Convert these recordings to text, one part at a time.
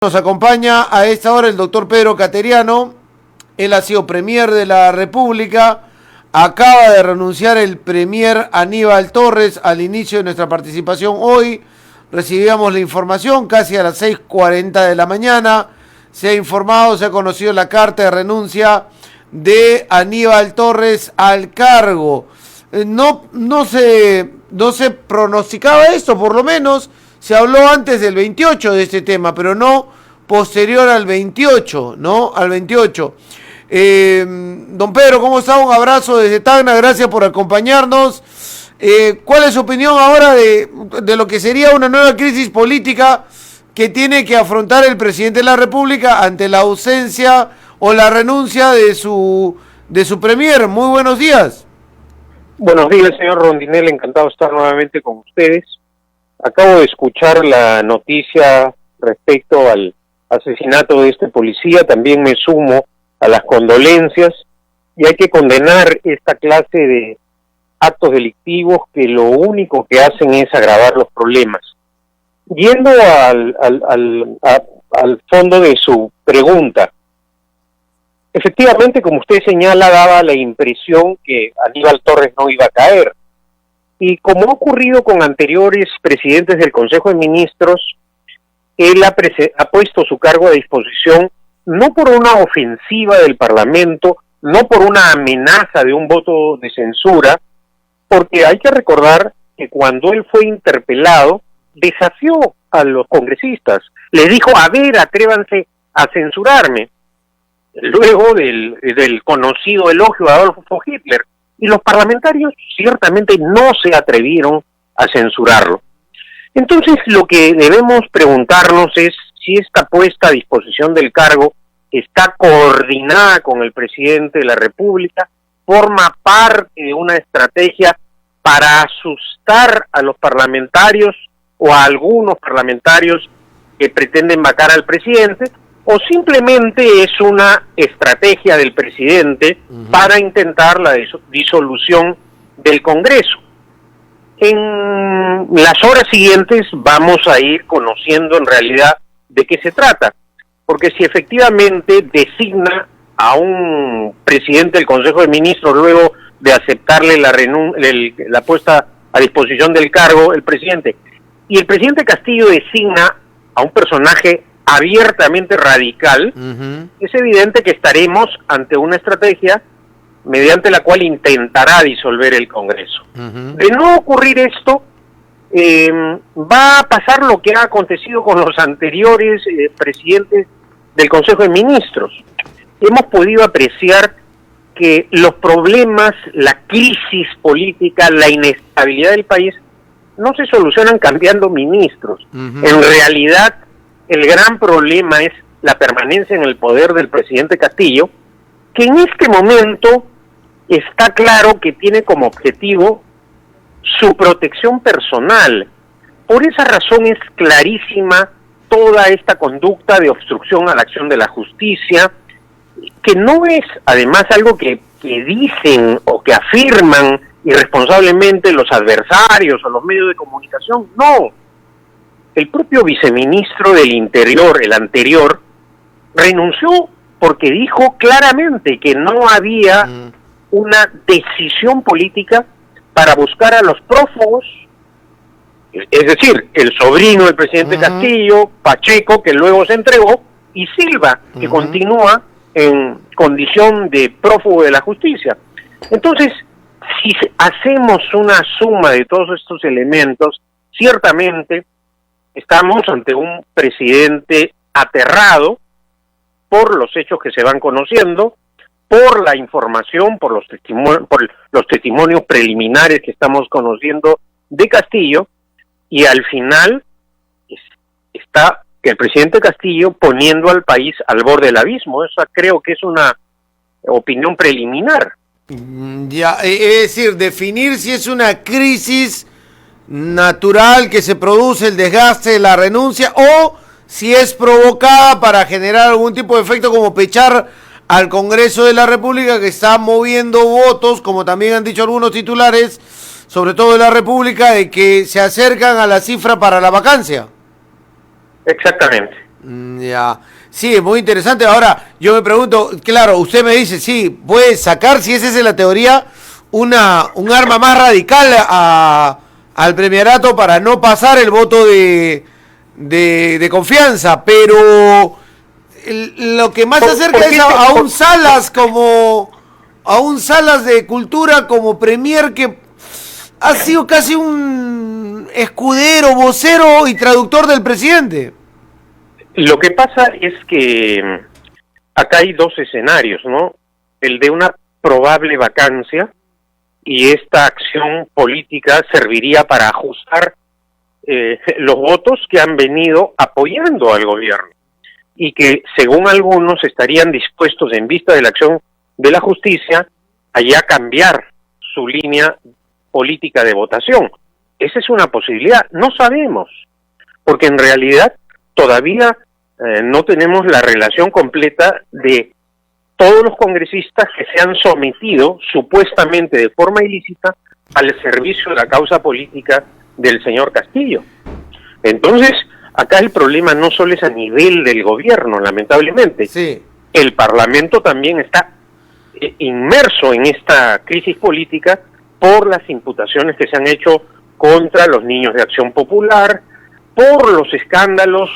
Nos acompaña a esta hora el doctor Pedro Cateriano. Él ha sido premier de la República. Acaba de renunciar el premier Aníbal Torres al inicio de nuestra participación hoy. Recibíamos la información casi a las 6:40 de la mañana. Se ha informado, se ha conocido la carta de renuncia de Aníbal Torres al cargo. No se pronosticaba esto, por lo menos. Se habló antes del 28 de este tema, pero no posterior al 28, ¿no? Al 28. Don Pedro, ¿cómo está? Un abrazo desde Tacna, gracias por acompañarnos. ¿Cuál es su opinión ahora de lo que sería una nueva crisis política que tiene que afrontar el presidente de la República ante la ausencia o la renuncia de su premier? Muy buenos días. Buenos días, señor Rondinel, encantado de estar nuevamente con ustedes. Acabo de escuchar la noticia respecto al asesinato de este policía, también me sumo a las condolencias y hay que condenar esta clase de actos delictivos que lo único que hacen es agravar los problemas. Yendo al fondo de su pregunta, efectivamente, como usted señala, daba la impresión que Aníbal Torres no iba a caer. Y como ha ocurrido con anteriores presidentes del Consejo de Ministros, él ha puesto su cargo a disposición no por una ofensiva del Parlamento, no por una amenaza de un voto de censura, porque hay que recordar que cuando él fue interpelado, desafió a los congresistas, les dijo, a ver, atrévanse a censurarme, luego del conocido elogio a Adolfo Hitler. Y los parlamentarios ciertamente no se atrevieron a censurarlo. Entonces, lo que debemos preguntarnos es si esta puesta a disposición del cargo está coordinada con el presidente de la República, forma parte de una estrategia para asustar a los parlamentarios o a algunos parlamentarios que pretenden vacar al presidente, o simplemente es una estrategia del presidente para intentar la disolución del Congreso. En las horas siguientes vamos a ir conociendo en realidad de qué se trata, porque si efectivamente designa a un presidente del Consejo de Ministros luego de aceptarle la puesta a disposición del cargo el presidente, y el presidente Castillo designa a un personaje abiertamente radical, es evidente que estaremos ante una estrategia mediante la cual intentará disolver el Congreso. De no ocurrir esto, va a pasar lo que ha acontecido con los anteriores presidentes del Consejo de Ministros. Hemos podido apreciar que los problemas, la crisis política, la inestabilidad del país, no se solucionan cambiando ministros. En realidad, el gran problema es la permanencia en el poder del presidente Castillo, que en este momento está claro que tiene como objetivo su protección personal. Por esa razón es clarísima toda esta conducta de obstrucción a la acción de la justicia, que no es además algo que dicen o que afirman irresponsablemente los adversarios o los medios de comunicación, no. El propio viceministro del Interior, el anterior, renunció porque dijo claramente que no había una decisión política para buscar a los prófugos, es decir, el sobrino del presidente Castillo, Pacheco, que luego se entregó, y Silva, que continúa en condición de prófugo de la justicia. Entonces, si hacemos una suma de todos estos elementos, ciertamente estamos ante un presidente aterrado por los hechos que se van conociendo, por la información, por los testimonios preliminares que estamos conociendo de Castillo, y al final está el presidente Castillo poniendo al país al borde del abismo. Esa creo que es una opinión preliminar. Ya, es decir, definir si es una crisis natural que se produce el desgaste de la renuncia o si es provocada para generar algún tipo de efecto como pechar al Congreso de la República, que está moviendo votos, como también han dicho algunos titulares, sobre todo de la República, de que se acercan a la cifra para la vacancia. Exactamente. Ya, sí, es muy interesante. Ahora, yo me pregunto, claro, usted me dice, sí, puede sacar, si esa es la teoría, un arma más radical al premierato para no pasar el voto de confianza, pero lo que más se acerca es a un Salas a un Salas de Cultura como premier que ha sido casi un escudero, vocero y traductor del presidente. Lo que pasa es que acá hay dos escenarios, ¿no? El de una probable vacancia, y esta acción política serviría para ajustar los votos que han venido apoyando al gobierno y que según algunos estarían dispuestos, en vista de la acción de la justicia, a ya cambiar su línea política de votación. Esa es una posibilidad, no sabemos, porque en realidad todavía no tenemos la relación completa de todos los congresistas que se han sometido supuestamente de forma ilícita al servicio de la causa política del señor Castillo. Entonces, acá el problema no solo es a nivel del gobierno, lamentablemente. Sí. El Parlamento también está inmerso en esta crisis política por las imputaciones que se han hecho contra los niños de Acción Popular, por los escándalos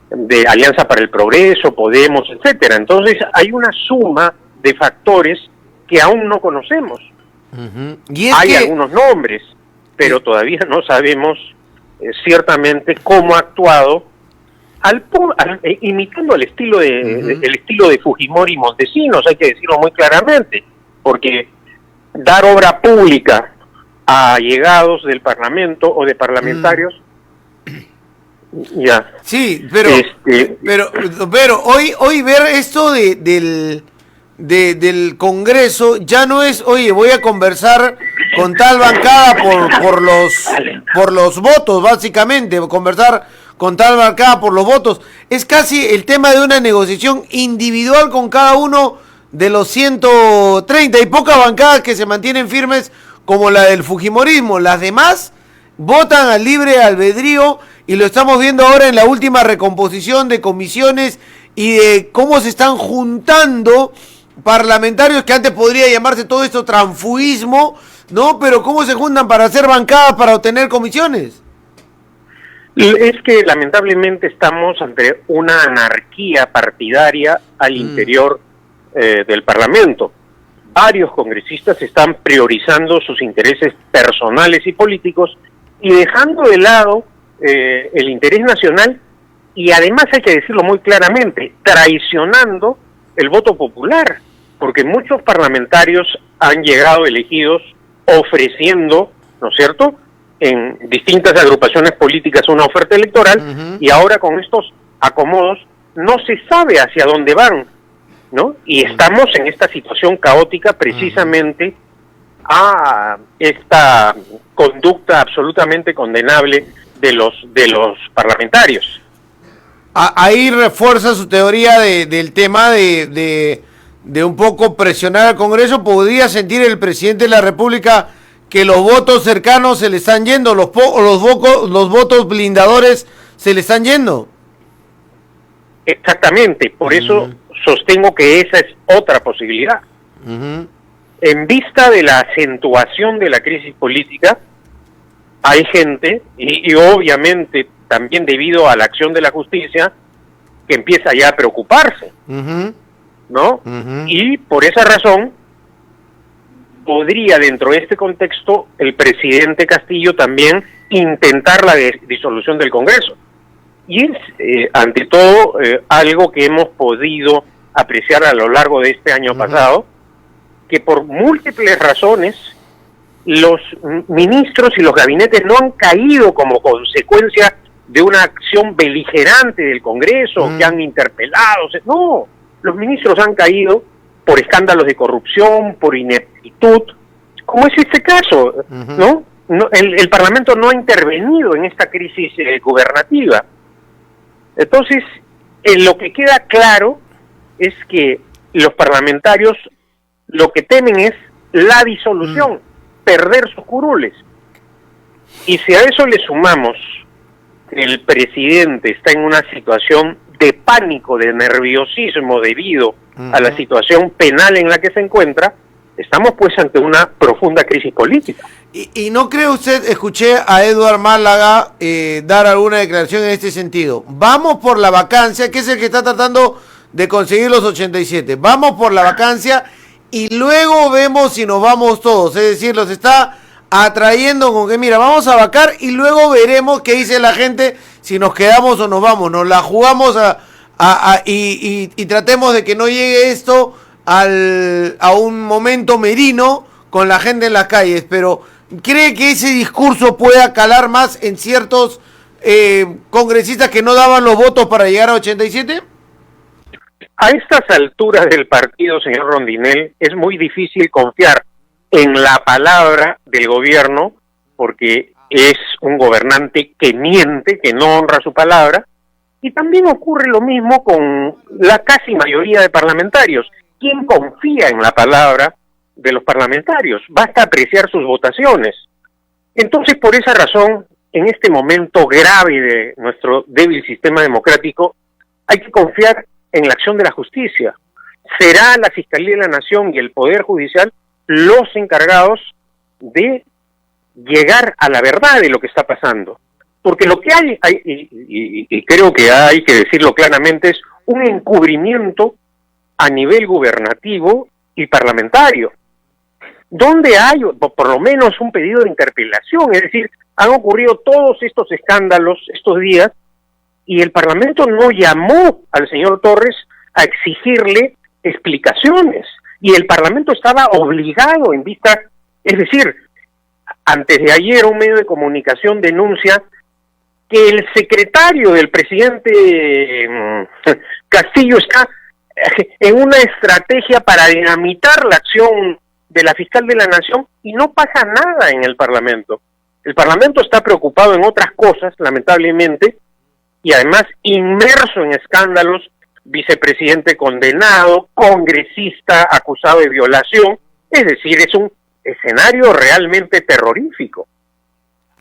de Alianza para el Progreso, Podemos, etcétera. Entonces hay una suma de factores que aún no conocemos. ¿Y hay algunos nombres, pero todavía no sabemos ciertamente cómo ha actuado imitando el estilo de Fujimori y Montesinos, hay que decirlo muy claramente, porque dar obra pública a allegados del Parlamento o de parlamentarios ya. Sí, pero hoy ver esto del Congreso ya no es, oye, voy a conversar con tal bancada por los votos, básicamente, conversar con tal bancada por los votos. Es casi el tema de una negociación individual con cada uno de los 130 y pocas bancadas que se mantienen firmes como la del fujimorismo. Las demás votan al libre albedrío y lo estamos viendo ahora en la última recomposición de comisiones y de cómo se están juntando parlamentarios, que antes podría llamarse todo esto transfugismo, ¿no? Pero cómo se juntan para hacer bancadas para obtener comisiones. Es que lamentablemente estamos ante una anarquía partidaria al interior del Parlamento. Varios congresistas están priorizando sus intereses personales y políticos y dejando de lado el interés nacional, y además hay que decirlo muy claramente, traicionando el voto popular, porque muchos parlamentarios han llegado elegidos ofreciendo, ¿no es cierto?, en distintas agrupaciones políticas una oferta electoral, y ahora con estos acomodos no se sabe hacia dónde van, ¿no? Y estamos en esta situación caótica precisamente a esta conducta absolutamente condenable de los parlamentarios. Ahí refuerza su teoría del tema de un poco presionar al Congreso. ¿Podría sentir el presidente de la República que los votos cercanos se le están yendo, los votos blindadores se le están yendo? Exactamente, por eso sostengo que esa es otra posibilidad. En vista de la acentuación de la crisis política, hay gente, y obviamente también debido a la acción de la justicia, que empieza ya a preocuparse, ¿no? Y por esa razón, podría dentro de este contexto el presidente Castillo también intentar la disolución del Congreso. Y es, ante todo, algo que hemos podido apreciar a lo largo de este año pasado, que por múltiples razones los ministros y los gabinetes no han caído como consecuencia de una acción beligerante del Congreso, que han interpelado. No, los ministros han caído por escándalos de corrupción, por ineptitud, como es este caso, ¿no? El Parlamento no ha intervenido en esta crisis gubernativa. Entonces, lo que queda claro es que los parlamentarios lo que temen es la disolución, perder sus curules. Y si a eso le sumamos el presidente está en una situación de pánico, de nerviosismo debido a la situación penal en la que se encuentra, estamos pues ante una profunda crisis política. ¿Y no cree usted, escuché a Eduard Málaga dar alguna declaración en este sentido? Vamos por la vacancia, que es el que está tratando de conseguir los 87. Vamos por la vacancia y luego vemos si nos vamos todos. Es decir, los está atrayendo con que, mira, vamos a vacar y luego veremos qué dice la gente, si nos quedamos o nos vamos. Nos la jugamos y tratemos de que no llegue esto a un momento merino con la gente en las calles. Pero ¿cree que ese discurso pueda calar más en ciertos congresistas que no daban los votos para llegar a 87? A estas alturas del partido, señor Rondinel, es muy difícil confiar en la palabra del gobierno, porque es un gobernante que miente, que no honra su palabra, y también ocurre lo mismo con la casi mayoría de parlamentarios. ¿Quién confía en la palabra de los parlamentarios? Basta apreciar sus votaciones. Entonces, por esa razón, en este momento grave de nuestro débil sistema democrático, hay que confiar en la acción de la justicia. Será la Fiscalía de la Nación y el Poder Judicial los encargados de llegar a la verdad de lo que está pasando. Porque lo que hay y creo que hay que decirlo claramente, es un encubrimiento a nivel gubernativo y parlamentario, donde hay por lo menos un pedido de interpelación. Es decir, han ocurrido todos estos escándalos estos días y el Parlamento no llamó al señor Torres a exigirle explicaciones, y el Parlamento estaba obligado en vista, es decir, antes de ayer un medio de comunicación denuncia que el secretario del presidente Castillo está en una estrategia para dinamitar la acción de la fiscal de la Nación, y no pasa nada en el Parlamento. El Parlamento está preocupado en otras cosas, lamentablemente, y además inmerso en escándalos: vicepresidente condenado, congresista acusado de violación. Es decir, es un escenario realmente terrorífico.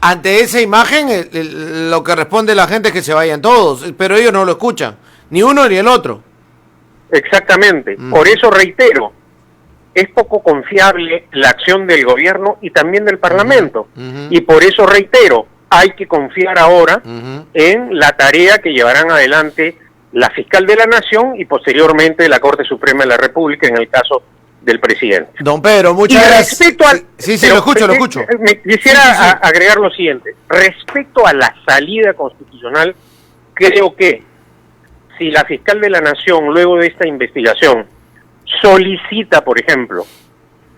Ante esa imagen, lo que responde la gente es que se vayan todos, pero ellos no lo escuchan, ni uno ni el otro. Exactamente. Por eso reitero, es poco confiable la acción del gobierno y también del Parlamento. Y por eso reitero, hay que confiar ahora en la tarea que llevarán adelante la fiscal de la Nación y posteriormente la Corte Suprema de la República en el caso del presidente. Don Pedro, muchas gracias. Respecto al, sí, lo escucho. Quisiera agregar lo siguiente. Respecto a la salida constitucional, creo que si la fiscal de la Nación, luego de esta investigación, solicita, por ejemplo,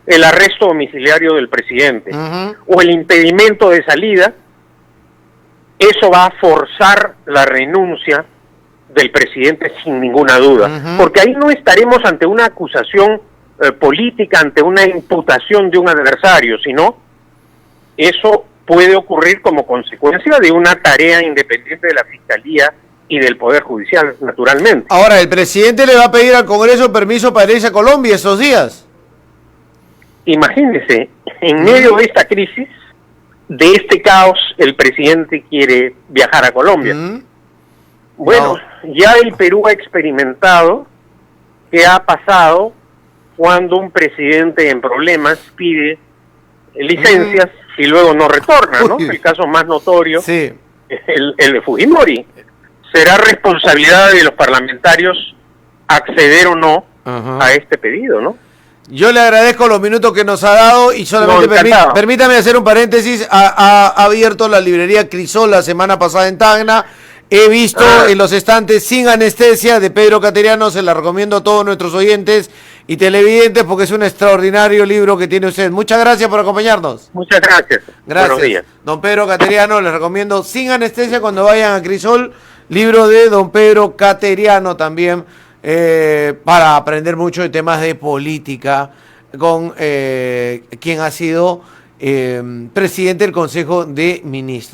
el arresto domiciliario del presidente o el impedimento de salida, eso va a forzar la renuncia del presidente sin ninguna duda, porque ahí no estaremos ante una acusación política, ante una imputación de un adversario, sino eso puede ocurrir como consecuencia de una tarea independiente de la Fiscalía y del Poder Judicial, naturalmente. Ahora, ¿el presidente le va a pedir al Congreso permiso para irse a Colombia esos días? Imagínese, en medio de esta crisis, de este caos, el presidente quiere viajar a Colombia. Bueno, ya el Perú ha experimentado qué ha pasado cuando un presidente en problemas pide licencias y luego no retorna, ¿no? El caso más notorio, el de Fujimori. Será responsabilidad de los parlamentarios acceder o no a este pedido, ¿no? Yo le agradezco los minutos que nos ha dado y solamente permítame hacer un paréntesis. Ha abierto la librería Crisol la semana pasada en Tacna. He visto en los estantes Sin Anestesia de Pedro Cateriano. Se la recomiendo a todos nuestros oyentes y televidentes porque es un extraordinario libro que tiene usted. Muchas gracias por acompañarnos. Muchas gracias. Buenos días. Don Pedro Cateriano, les recomiendo Sin Anestesia cuando vayan a Crisol. Libro de don Pedro Cateriano también, para aprender mucho de temas de política con quien ha sido presidente del Consejo de Ministros.